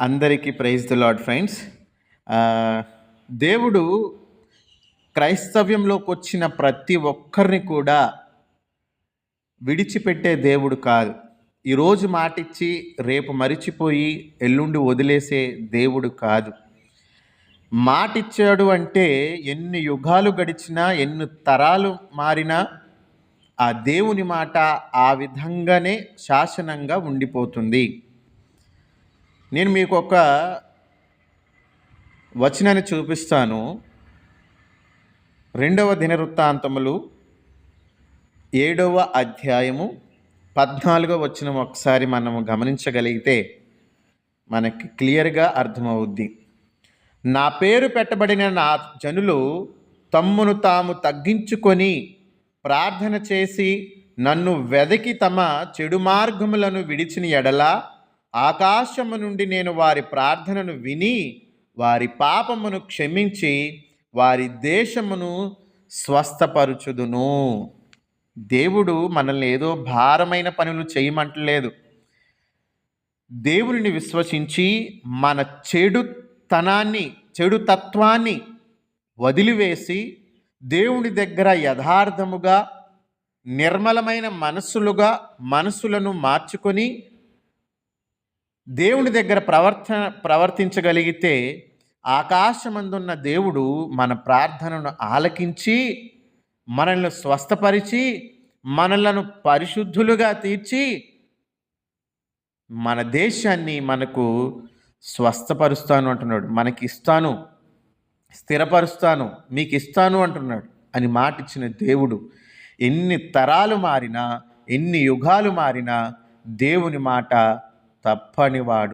అందరికీ praise the lord friends. దేవుడు క్రైస్తవ్యంలోకి వచ్చిన ప్రతి ఒక్కరిని కూడా విడిచిపెట్టే దేవుడు కాదు. ఈరోజు మాటిచ్చి రేపు మరిచిపోయి ఎల్లుండి వదిలేసే దేవుడు కాదు. మాటిచ్చాడు అంటే ఎన్ని యుగాలు గడిచినా ఎన్ని తరాలు మారినా ఆ దేవుని మాట ఆ విధంగానే శాసనంగా ఉండిపోతుంది. నేను మీకు ఒక వచనాన్ని చూపిస్తాను. 2వ దినవృత్తాంతములు 7వ అధ్యాయము 14వ వచనం ఒకసారి మనము గమనించగలిగితే మనకి క్లియర్గా అర్థమవుద్ది. నా పేరు పెట్టబడిన నా జనులు తమ్మును తాము తగ్గించుకొని ప్రార్థన చేసి నన్ను వెదకి తమ చెడు మార్గములను విడిచిన ఎడల ఆకాశము నుండి నేను వారి ప్రార్థనను విని వారి పాపమును క్షమించి వారి దేశమును స్వస్థపరచుదును. దేవుడు మనల్ని ఏదో భారమైన పనులు చేయమంటలేదు. దేవునిని విశ్వసించి మన చెడు తత్వాన్ని వదిలివేసి దేవుని దగ్గర యథార్థముగా నిర్మలమైన మనసులను మార్చుకొని దేవుని దగ్గర ప్రవర్తించగలిగితే ఆకాశమందున్న దేవుడు మన ప్రార్థనను ఆలకించి మనల్ని స్వస్థపరిచి మనలను పరిశుద్ధులుగా తీర్చి మన దేశాన్ని మనకు స్వస్థపరుస్తాను అంటున్నాడు. మనకి ఇస్తాను, స్థిరపరుస్తాను, మీకు ఇస్తాను అంటున్నాడు అని మాట ఇచ్చిన దేవుడు. ఎన్ని తరాలు మారినా ఎన్ని యుగాలు మారినా దేవుని మాట తప్పనివాడు.